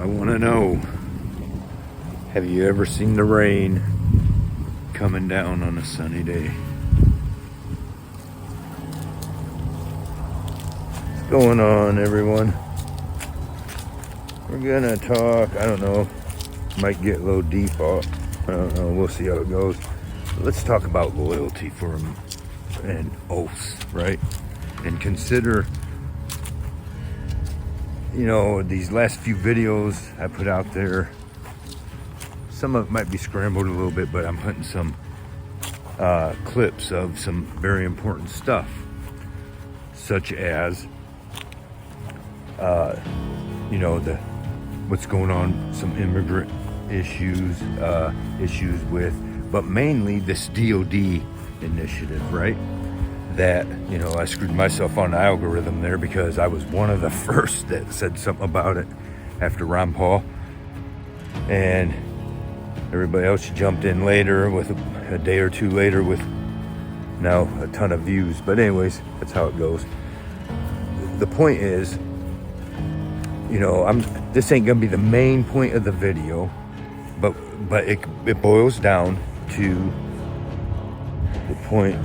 I want to know, have you ever seen the rain coming down on a sunny day? What's going on, everyone? We're gonna talk, I don't know, might get a little deep. I don't know, we'll see how it goes. Let's talk about loyalty for and oaths, right? And consider, you know, these last few videos I put out there, some of it might be scrambled a little bit, but I'm putting some clips of some very important stuff, such as, you know, what's going on, some immigrant issues with, but mainly this DOD initiative, right? That, you know, I screwed myself on the algorithm there because I was one of the first that said something about it after Ron Paul, and everybody else jumped in later with a day or two later with now a ton of views. But anyways, that's how it goes. The point is, you know, this ain't gonna be the main point of the video, but it boils down to the point.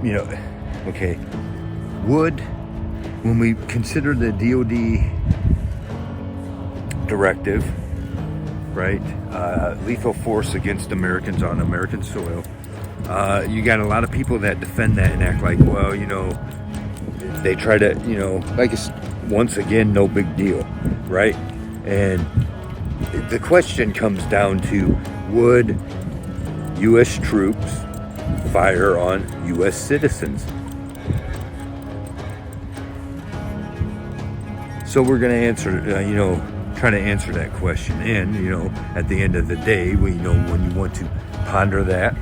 You know, okay, when we consider the DOD directive, right, lethal force against Americans on American soil, you got a lot of people that defend that and act like, well, you know, they try to, you know, like it's, once again, no big deal, right? And the question comes down to, would U.S. troops fire on U.S. citizens? So we're going to answer, you know, try to answer that question. And, you know, at the end of the day, we know when you want to ponder that,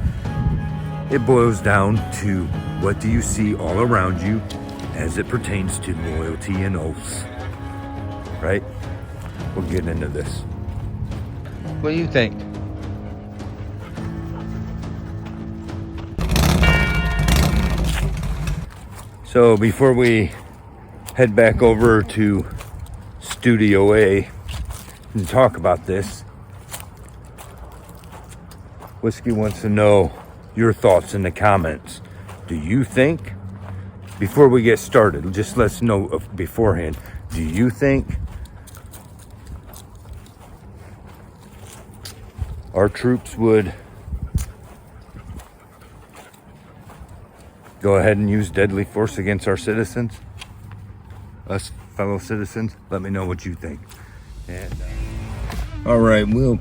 it boils down to, what do you see all around you as it pertains to loyalty and oaths, right? We'll get into this. What do you think? So before we head back over to Studio A and talk about this, Whiskey wants to know your thoughts in the comments. Do you think, before we get started, just let's know beforehand, do you think our troops would go ahead and use deadly force against our citizens, us fellow citizens? Let me know what you think. And all right, we'll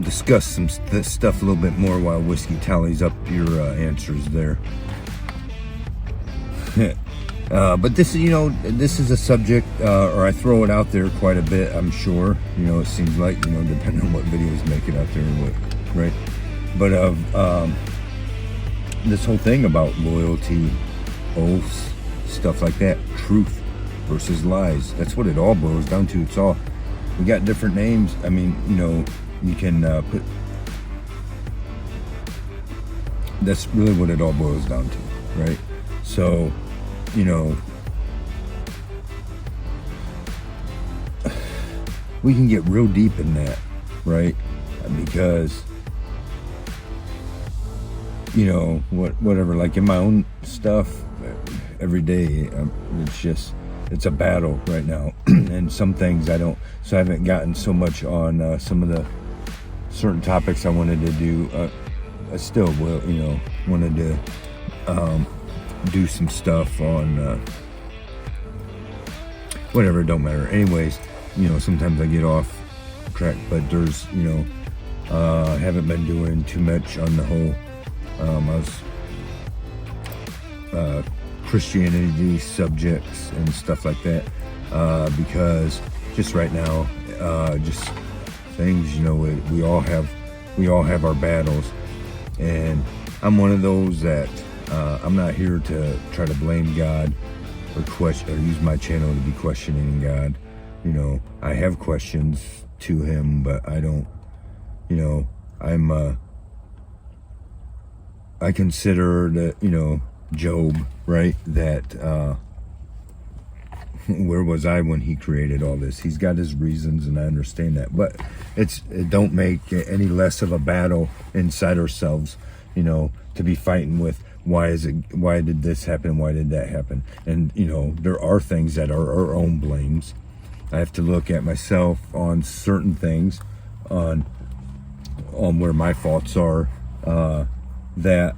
discuss this stuff a little bit more while Whiskey tallies up your answers there. But this is, you know, this is a subject, or I throw it out there quite a bit, I'm sure. You know, it seems like, you know, depending on what videos make it out there and what, right? But this whole thing about loyalty, oaths, stuff like that, truth versus lies, that's what it all boils down to. It's all, we got different names. I mean, you know, you can put, that's really what it all boils down to, right? So, you know, we can get real deep in that, right? Because, you know, whatever, like in my own stuff, every day, it's a battle right now. And some things I haven't gotten so much on some of the certain topics I wanted to do. I still will, you know, wanted to do some stuff on whatever, it don't matter. Anyways, you know, sometimes I get off track, but there's, you know, I haven't been doing too much on the whole Christianity subjects and stuff like that, because just right now, just things, you know, we all have our battles, and I'm one of those that I'm not here to try to blame God or use my channel to be questioning God. You know, I have questions to him, but I don't, you know, I consider that, you know, Job, right, that where was I when he created all this? He's got his reasons, and I understand that. But it don't make it any less of a battle inside ourselves, to be fighting with why did this happen? Why did that happen? And, there are things that are our own blames. I have to look at myself on certain things, on where my faults are, that,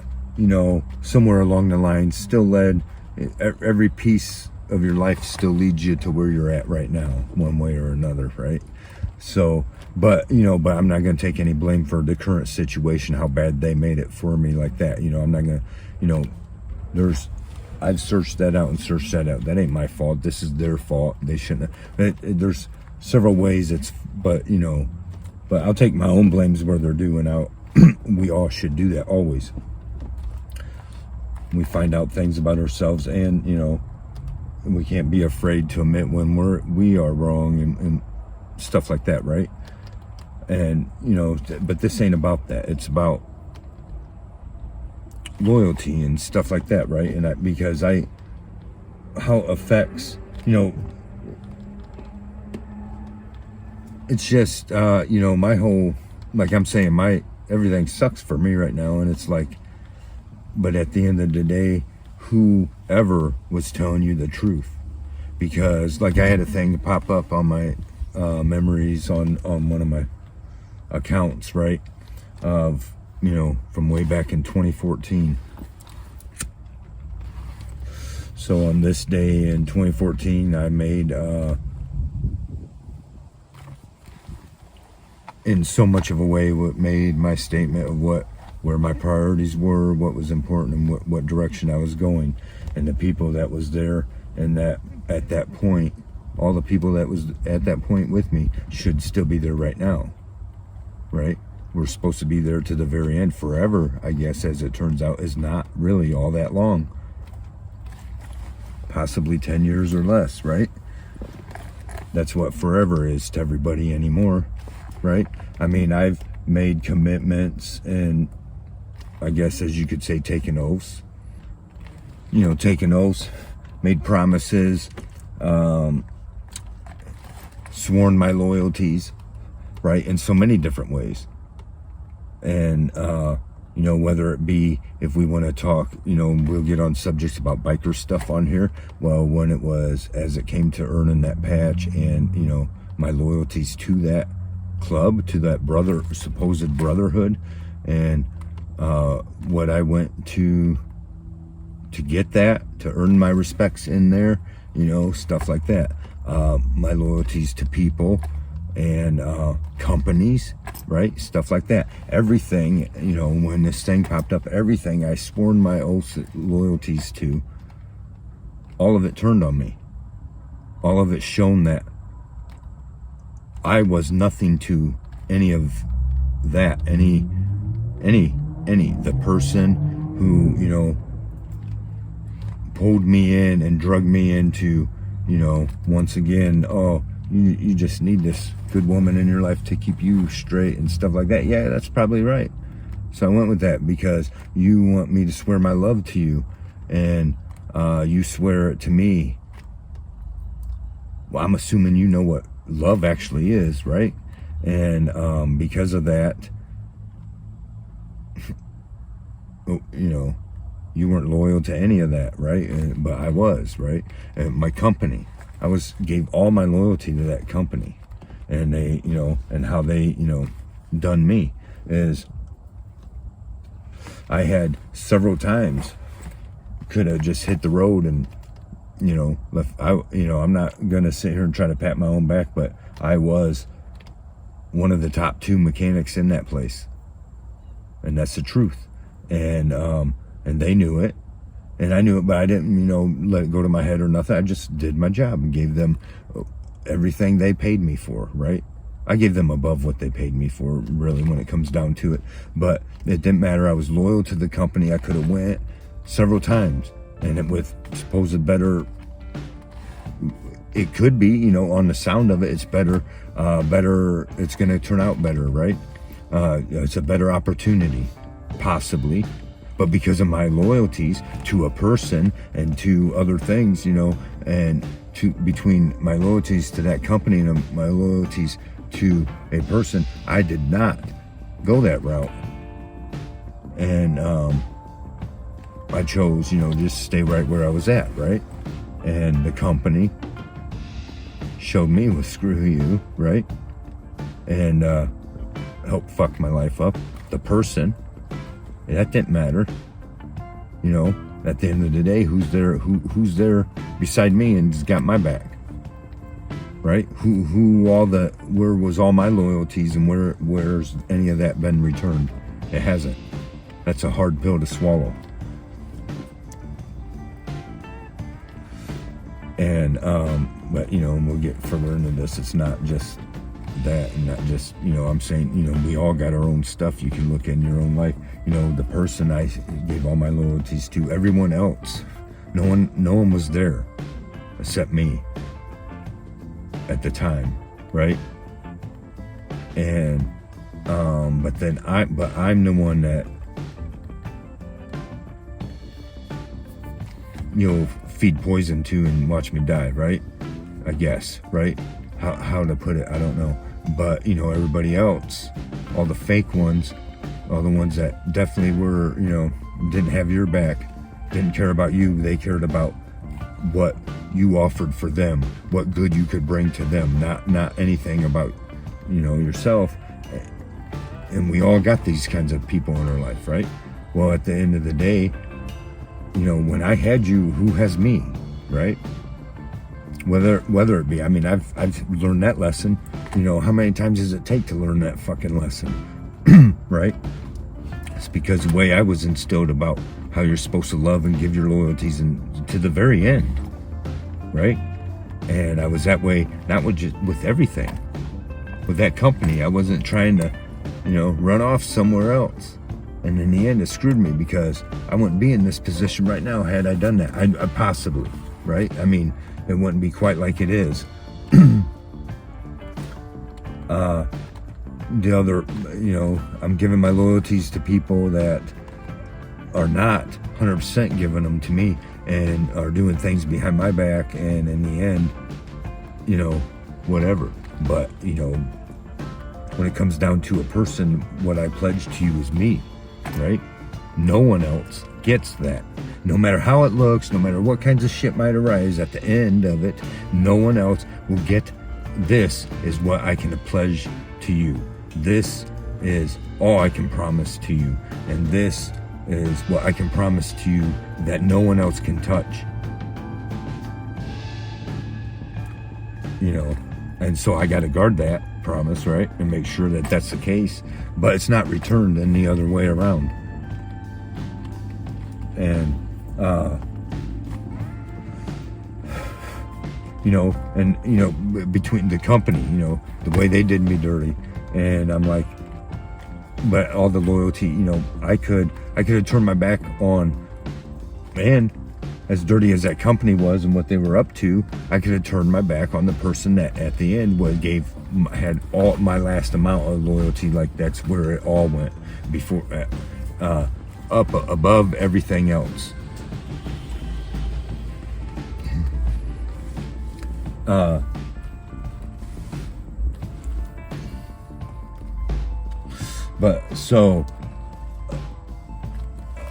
somewhere along the line still led, every piece of your life still leads you to where you're at right now, one way or another, right? So, but I'm not going to take any blame for the current situation, how bad they made it for me like that. I'm not going to, I've searched that out. That ain't my fault. This is their fault. They shouldn't have. There's several ways but I'll take my own blames where they're due, and we all should do that always. We find out things about ourselves, and, we can't be afraid to admit when we are wrong and stuff like that, right? And, but this ain't about that. It's about loyalty and stuff like that, right? And because how it affects, it's just, my whole, like I'm saying, everything sucks for me right now. And it's like, but at the end of the day, whoever was telling you the truth, because like I had a thing pop up on my memories on one of my accounts, right, of from way back in 2014. So on this day in 2014, I made in so much of a way what made my statement of where my priorities were, what was important, and what direction I was going, and the people that was there, and that at that point, all the people that was at that point with me should still be there right now, right? We're supposed to be there to the very end. Forever, I guess, as it turns out, is not really all that long. Possibly 10 years or less, right? That's what forever is to everybody anymore, right? I mean, I've made commitments, and I guess, as you could say, taken oaths, made promises, sworn my loyalties, right, in so many different ways. And, whether it be, if we want to talk, we'll get on subjects about biker stuff on here. Well, when it was, as it came to earning that patch and, my loyalties to that club, to that supposed brotherhood, and what I went to get that, to earn my respects in there, stuff like that. My loyalties to people and companies, right? Stuff like that. Everything, when this thing popped up, everything I sworn my oaths, loyalties to, all of it turned on me. All of it shown that I was nothing to any of that. The person who, pulled me in and drugged me into, once again, you just need this good woman in your life to keep you straight and stuff like that. Yeah, that's probably right. So I went with that because you want me to swear my love to you, and you swear it to me. Well, I'm assuming you know what love actually is, right? And because of that, you weren't loyal to any of that, right? But I was, right? And my company, gave all my loyalty to that company, and they, and how they, done me is, I had several times could have just hit the road and, left. I'm not gonna sit here and try to pat my own back, but I was one of the top 2 mechanics in that place, and that's the truth. And they knew it, and I knew it, but I didn't, let it go to my head or nothing. I just did my job and gave them everything they paid me for, right? I gave them above what they paid me for, really, when it comes down to it. But it didn't matter. I was loyal to the company. I could have went several times, and with supposed better, it could be, on the sound of it, it's better, it's going to turn out better, right? It's a better opportunity, possibly. But because of my loyalties to a person and to other things, and between my loyalties to that company and my loyalties to a person, I did not go that route. And I chose, just stay right where I was at, right? And the company showed me, well, screw you, right? And helped fuck my life up. The person, that didn't matter. At the end of the day, who's there beside me and has got my back, right? Where was all my loyalties, and where's any of that been returned? It hasn't. That's a hard pill to swallow. And but we'll get further into this. It's not just that, and not just I'm saying we all got our own stuff. You can look in your own life. The person I gave all my loyalties to, everyone else, no one was there except me at the time, right? And but I'm the one that feed poison to and watch me die, right? I guess, right? How to put it, I don't know. But everybody else, all the fake ones, all the ones that definitely were, didn't have your back, didn't care about you. They cared about what you offered for them, what good you could bring to them, not anything about yourself. And we all got these kinds of people in our life, right? Well, at the end of the day, when I had you, who has me, right? Whether it be, I've learned that lesson. How many times does it take to learn that fucking lesson? Right? It's because the way I was instilled about how you're supposed to love and give your loyalties and to the very end, right? And I was that way, not with everything. With that company, I wasn't trying to, run off somewhere else. And in the end, it screwed me, because I wouldn't be in this position right now had I done that. I possibly, right? It wouldn't be quite like it is. The other, I'm giving my loyalties to people that are not 100% giving them to me and are doing things behind my back, and in the end, whatever. But, when it comes down to a person, what I pledge to you is me, right? No one else gets that. No matter how it looks, no matter what kinds of shit might arise, at the end of it, no one else will get. This is what I can pledge to you. This is all I can promise to you. And this is what I can promise to you that no one else can touch. And so I got to guard that promise, right? And make sure that that's the case. But it's not returned any other way around. And, between the company, the way they did me dirty. And I'm like, but all the loyalty, I could have turned my back on, and as dirty as that company was and what they were up to, I could have turned my back on the person that at the end had all my last amount of loyalty. Like, that's where it all went before, up above everything else. But so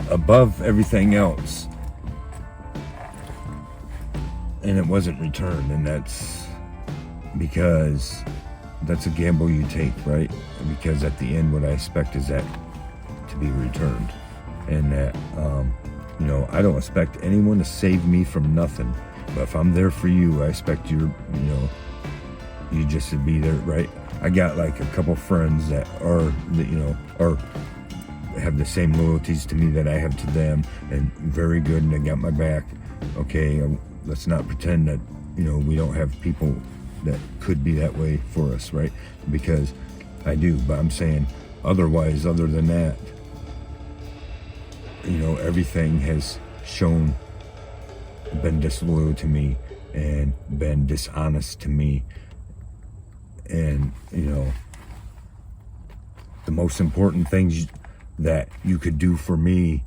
above everything else, and it wasn't returned, and that's because that's a gamble you take, right? Because at the end, what I expect is that to be returned, and that I don't expect anyone to save me from nothing. But if I'm there for you, I expect you just to be there, right? I got like a couple friends that are have the same loyalties to me that I have to them, and very good, and they got my back. Okay, let's not pretend that we don't have people that could be that way for us, right? Because I do, but I'm saying otherwise, other than that, everything has been disloyal to me and been dishonest to me. And the most important things that you could do for me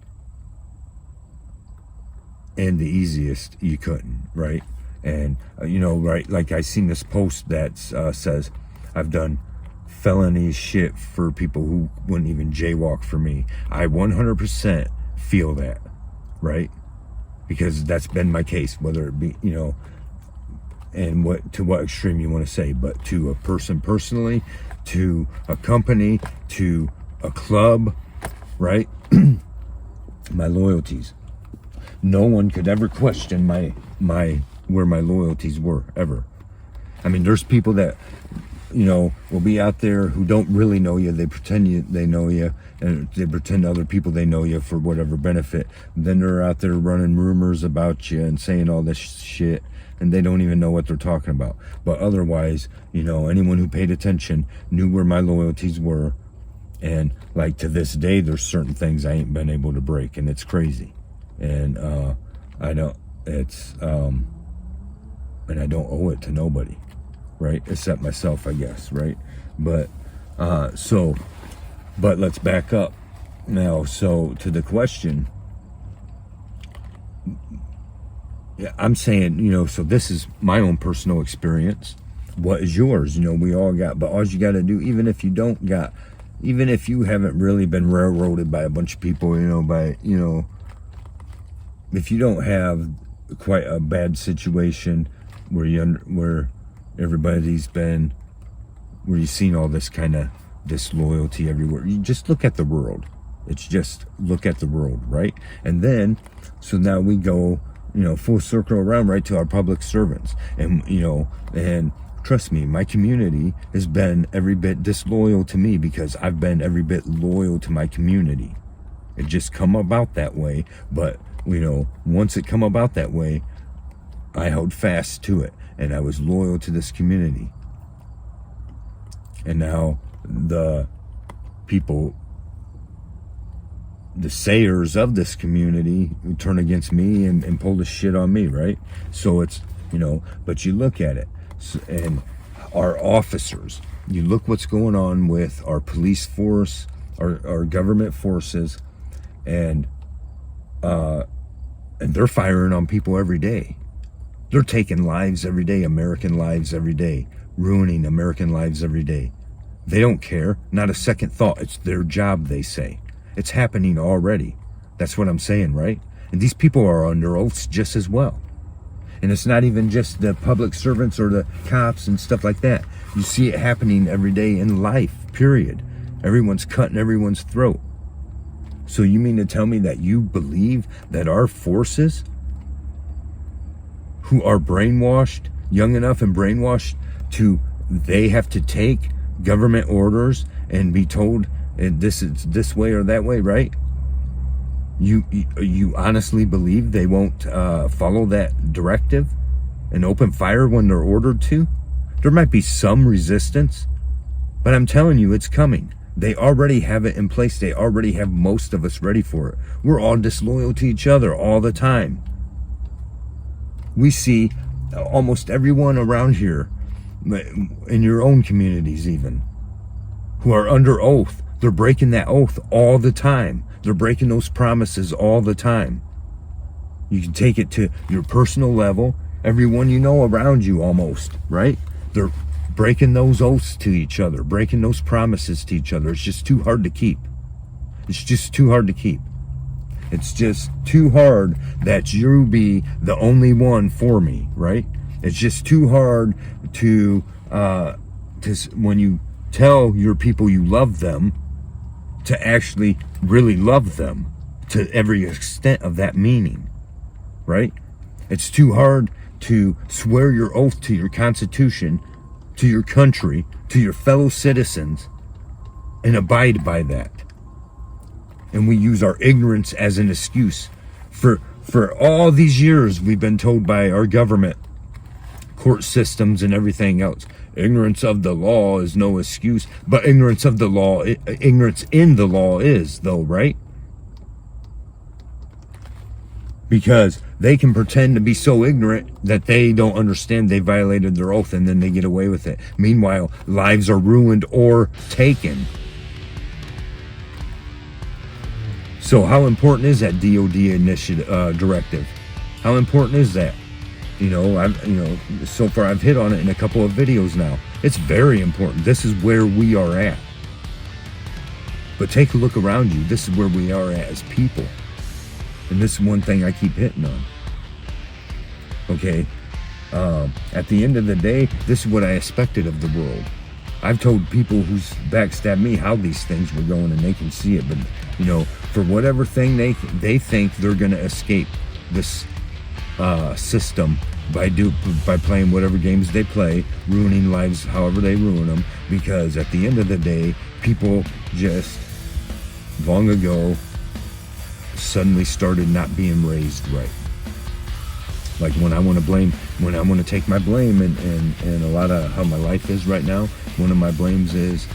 and the easiest you couldn't, right? And right, like I seen this post that says I've done felony shit for people who wouldn't even jaywalk for me. I 100% feel that, right? Because that's been my case, whether it be, and what extreme you want to say, but to a person personally, to a company, to a club, right? My loyalties. No one could ever question my where my loyalties were, ever. I mean, there's people that will be out there who don't really know you. They pretend they know you, and they pretend to other people they know you for whatever benefit. Then they're out there running rumors about you and saying all this shit, and they don't even know what they're talking about. But otherwise, anyone who paid attention knew where my loyalties were. And like to this day, there's certain things I ain't been able to break, and it's crazy. And I don't owe it to nobody, right? Except myself, I guess, right? But but let's back up now. So to the question, yeah, I'm saying, so this is my own personal experience. What is yours? We all got, but all you got to do, even if you haven't really been railroaded by a bunch of people, if you don't have quite a bad situation where everybody's been, where you've seen all this kind of disloyalty everywhere, you just look at the world. It's just look at the world, right? And then, so now we go, full circle around right to our public servants. And, and trust me, my community has been every bit disloyal to me because I've been every bit loyal to my community. It just come about that way. But, once it come about that way, I held fast to it and I was loyal to this community. And now the people, the sayers of this community turn against me and pull the shit on me, right? So it's, but you look at it, and our officers, you look what's going on with our police force, our government forces, and they're firing on people every day. They're taking lives every day, American lives every day, ruining American lives every day. They don't care, not a second thought. It's their job, they say. It's happening already. That's what I'm saying, right? And these people are under oaths just as well. And it's not even just the public servants or the cops and stuff like that. You see it happening every day in life, period. Everyone's cutting everyone's throat. So you mean to tell me that you believe that our forces, who are brainwashed, young enough and brainwashed they have to take government orders and be told this is this way or that way, right? You honestly believe they won't follow that directive and open fire when they're ordered to? There might be some resistance, but I'm telling you, it's coming. They already have it in place. They already have most of us ready for it. We're all disloyal to each other all the time. We see almost everyone around here, in your own communities even, who are under oath. They're breaking that oath all the time. They're breaking those promises all the time. You can take it to your personal level. Everyone you know around you almost, right? They're breaking those oaths to each other, breaking those promises to each other. It's just too hard to keep. It's just too hard to keep. It's just too hard that you be the only one for me, right? It's just too hard to when you tell your people you love them, to actually really love them to every extent of that meaning, right? It's too hard to swear your oath to your Constitution, to your country, to your fellow citizens, and abide by that. And we use our ignorance as an excuse. For all these years, we've been told by our government, court systems, and everything else, ignorance of the law is no excuse. But ignorance in the law is, though, right? Because they can pretend to be so ignorant that they don't understand they violated their oath, and then they get away with it. Meanwhile, lives are ruined or taken. So how important is that DOD initiative directive? How important is that? So far I've hit on it in a couple of videos now. It's very important. This is where we are at. But take a look around you. This is where we are at as people. And this is one thing I keep hitting on. Okay? At the end of the day, this is what I expected of the world. I've told people who's backstabbed me how these things were going, and they can see it. But, for whatever thing they think they're going to escape this system by playing whatever games they play, ruining lives however they ruin them, because at the end of the day, people just long ago suddenly started not being raised right. Like when I want to take my blame, and a lot of how my life is right now, one of my blames is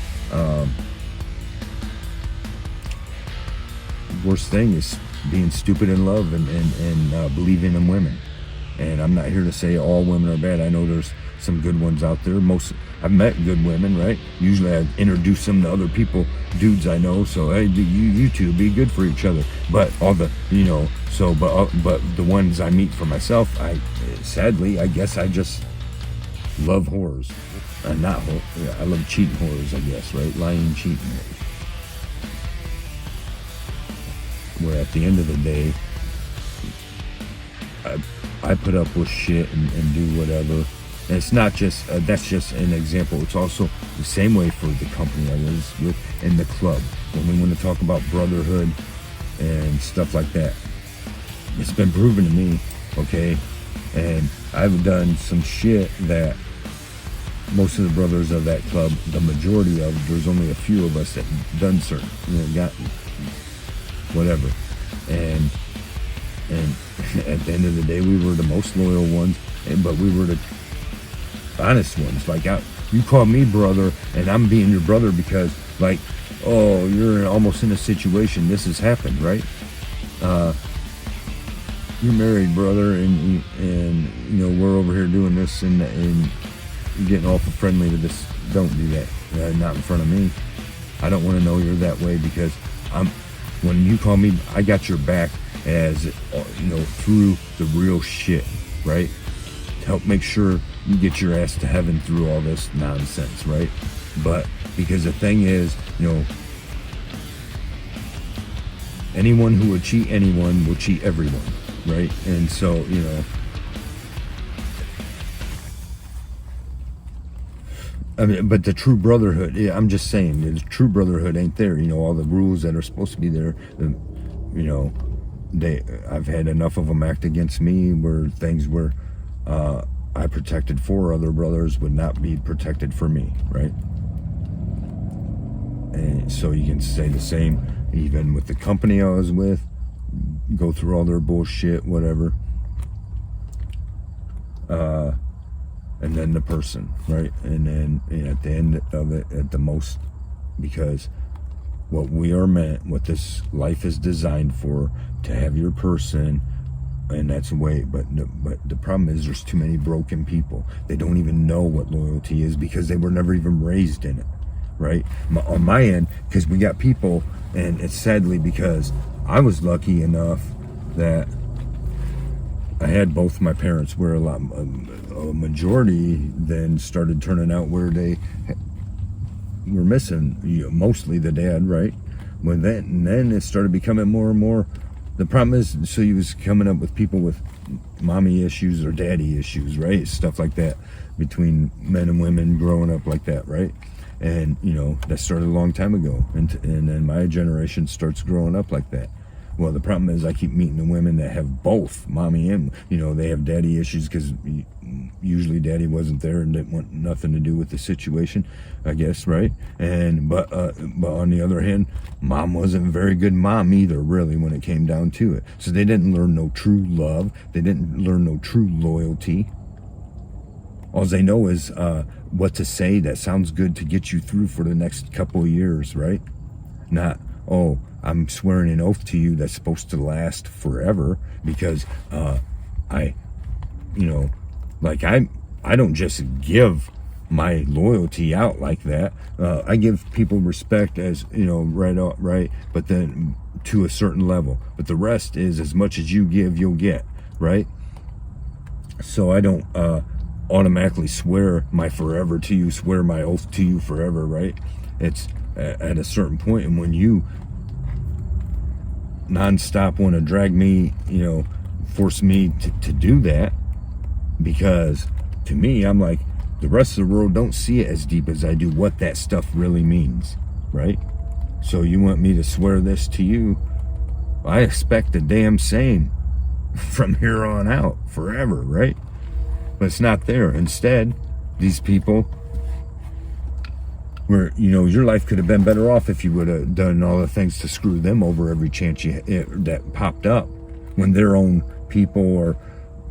worst thing is being stupid in love and believing in women. And I'm not here to say all women are bad. I know there's some good ones out there. I've met good women, right? Usually I introduce them to other people, dudes I know. So hey, you two be good for each other. But all the, but the ones I meet for myself, sadly, I guess I just love whores. I love cheating whores, I guess, right? Lying, cheating whores. Where at the end of the day, I put up with shit and do whatever. And it's not just, that's just an example. It's also the same way for the company I was with in the club. When we want to talk about brotherhood and stuff like that, it's been proven to me, okay? And I've done some shit that most of the brothers of that club, the majority of, there's only a few of us that done certain, got whatever. And at the end of the day, we were the most loyal ones, but we were the honest ones. Like, you call me brother, and I'm being your brother because, like, oh, you're almost in a situation. This has happened, right? You're married, brother, and we're over here doing this, and getting awful friendly to this. Don't do that. Not in front of me. I don't want to know you're that way, because when you call me, I got your back, as through the real shit, right? To help make sure you get your ass to heaven through all this nonsense, right? But because the thing is, anyone who would cheat anyone will cheat everyone, right? And so, I mean, but the true brotherhood, I'm just saying, the true brotherhood ain't there. All the rules that are supposed to be there, I've had enough of them act against me, where things where I protected 4 other brothers would not be protected for me, right? And so you can say the same even with the company I was with, go through all their bullshit, whatever, and then the person, right? And then at the end of it, at the most, because what we are meant, what this life is designed for, to have your person, and that's the way. But the problem is, there's too many broken people. They don't even know what loyalty is, because they were never even raised in it, right? On my end, because we got people, and it's sadly because I was lucky enough that I had both my parents, where a majority then started turning out where they were missing, mostly the dad, right? And then it started becoming more and more. The problem is, so he was coming up with people with mommy issues or daddy issues, right? Stuff like that, between men and women growing up like that, right? And that started a long time ago, and then my generation starts growing up like that. Well, the problem is, I keep meeting the women that have both mommy and, they have daddy issues, because usually daddy wasn't there and didn't want nothing to do with the situation, I guess, right? But on the other hand, mom wasn't a very good mom either, really, when it came down to it. So they didn't learn no true love. They didn't learn no true loyalty. All they know is what to say that sounds good to get you through for the next couple of years, right? Not, oh, I'm swearing an oath to you that's supposed to last forever, because I don't just give my loyalty out like that. I give people respect, as right, but then to a certain level. But the rest is, as much as you give, you'll get, right? So I don't automatically swear my forever to you, swear my oath to you forever, right? It's at a certain point, and when you nonstop want to drag me, force me to do that, because to me, I'm like, the rest of the world don't see it as deep as I do what that stuff really means, right? So you want me to swear this to you? I expect the damn same from here on out, forever, right? But it's not there. Instead, these people where, your life could have been better off if you would have done all the things to screw them over every chance that popped up, when their own people are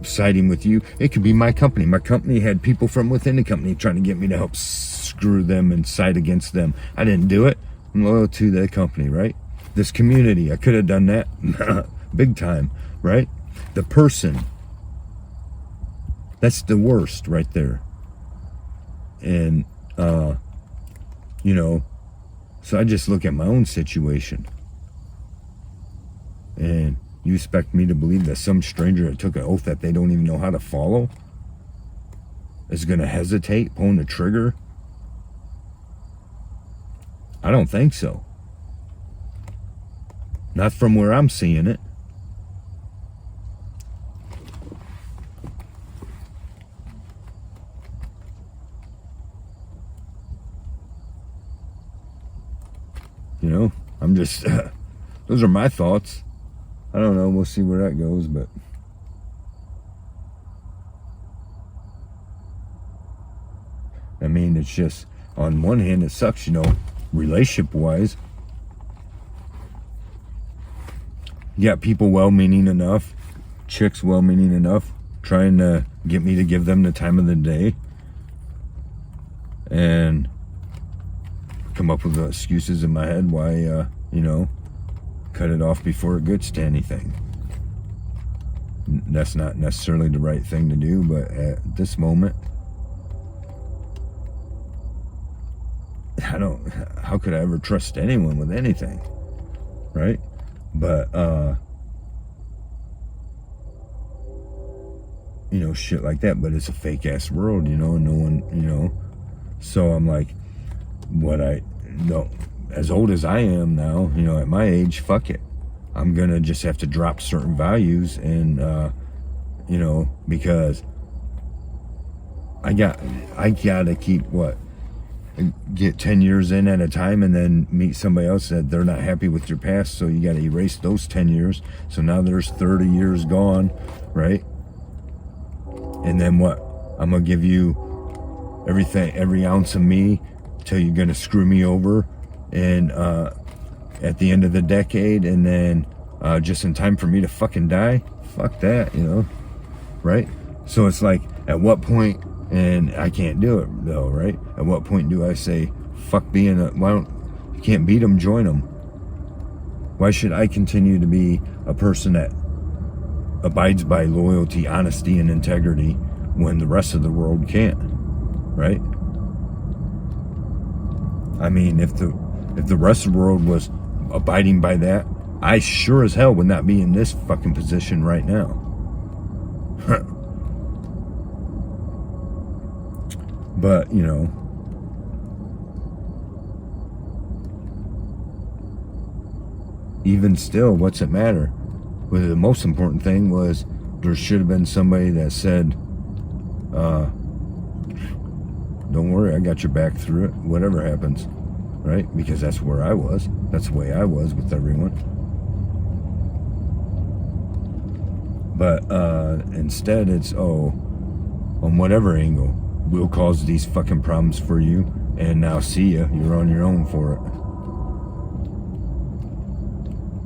siding with you. It could be my company. My company had people from within the company trying to get me to help screw them and side against them. I didn't do it. I'm loyal to the company, right? This community, I could have done that big time, right? The person, that's the worst right there. And so I just look at my own situation, and you expect me to believe that some stranger that took an oath that they don't even know how to follow is going to hesitate pulling the trigger? I don't think so. Not from where I'm seeing it. I'm just, those are my thoughts. I don't know. We'll see where that goes, but I mean, it's just, on one hand, it sucks, relationship-wise. You got people well-meaning enough, chicks well-meaning enough, trying to get me to give them the time of the day, and come up with excuses in my head why, cut it off before it gets to anything. That's not necessarily the right thing to do, but at this moment, how could I ever trust anyone with anything, right? But, shit like that, but it's a fake-ass world, no one, so I'm like, as old as I am now, at my age, fuck it. I'm gonna just have to drop certain values, and, because I gotta keep get 10 years in at a time, and then meet somebody else that they're not happy with your past, so you gotta erase those 10 years. So now there's 30 years gone, right? And then what? I'm gonna give you everything, every ounce of me, till you're gonna screw me over, and at the end of the decade, and then just in time for me to fucking die. Fuck that, right? So it's like, at what point, and I can't do it though, right? At what point do I say, fuck being you can't beat them, join them? Why should I continue to be a person that abides by loyalty, honesty, and integrity when the rest of the world can't, right? I mean, if the rest of the world was abiding by that, I sure as hell would not be in this fucking position right now. But, even still, what's it matter? Well, the most important thing was, there should have been somebody that said, don't worry, I got your back through it, whatever happens, right? Because that's where I was. That's the way I was with everyone. But instead, it's, on whatever angle, we'll cause these fucking problems for you, and now see ya, you're on your own for it.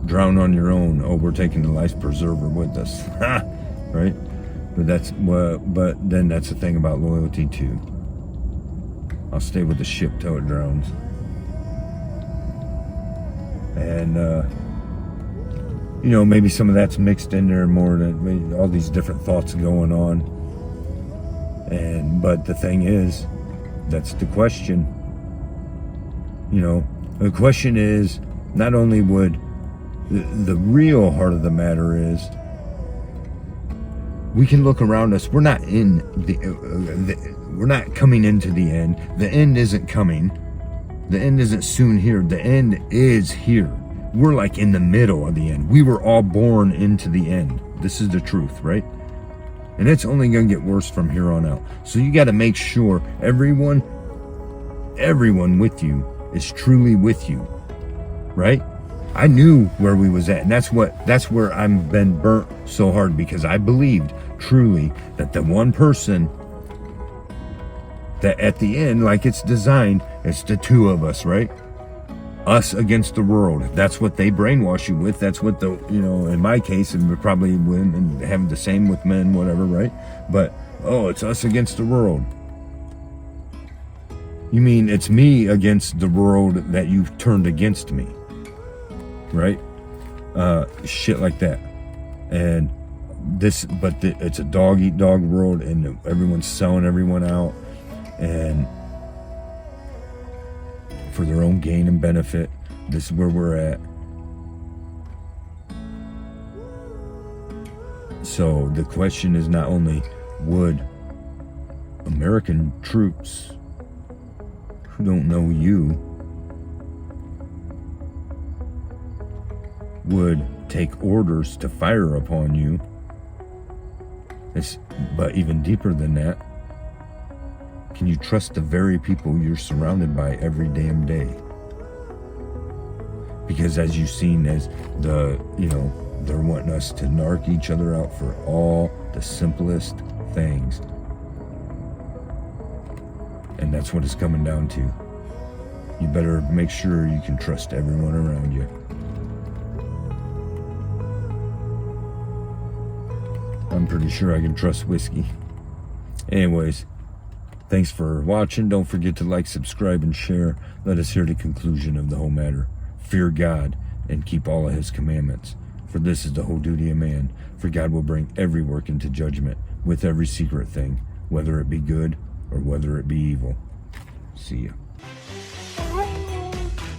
Drown on your own. Oh, we're taking the life preserver with us. Right? But then that's the thing about loyalty too. I'll stay with the ship till it drowns. And maybe some of that's mixed in there more, than all these different thoughts going on. But the thing is, that's the question. The question is, not only would the real heart of the matter is, We can look around us. We're not in we're not coming into the end. The end isn't coming. The end isn't soon here. The end is here. We're like in the middle of the end. We were all born into the end. This is the truth, right? And it's only going to get worse from here on out. So you got to make sure everyone with you is truly with you, right? I knew where we was at, and that's where I've been burnt so hard, because I believed truly that the one person that at the end, like it's designed, it's the two of us, right? Us against the world. That's what they brainwash you with. That's what in my case, and probably women have the same with men, whatever, right? But, it's us against the world. You mean it's me against the world that you've turned against me, right? Shit like that. And it's a dog eat dog world, and everyone's selling everyone out, and for their own gain and benefit. This is where we're at. So the question is not only would American troops who don't know you would take orders to fire upon you, but even deeper than that, can you trust the very people you're surrounded by every damn day? Because as you've seen, as they're wanting us to narc each other out for all the simplest things. And that's what it's coming down to. You better make sure you can trust everyone around you. I'm pretty sure I can trust whiskey. Anyways, thanks for watching. Don't forget to like, subscribe, and share. Let us hear the conclusion of the whole matter. Fear God and keep all of his commandments. For this is the whole duty of man. For God will bring every work into judgment with every secret thing, whether it be good or whether it be evil. See ya.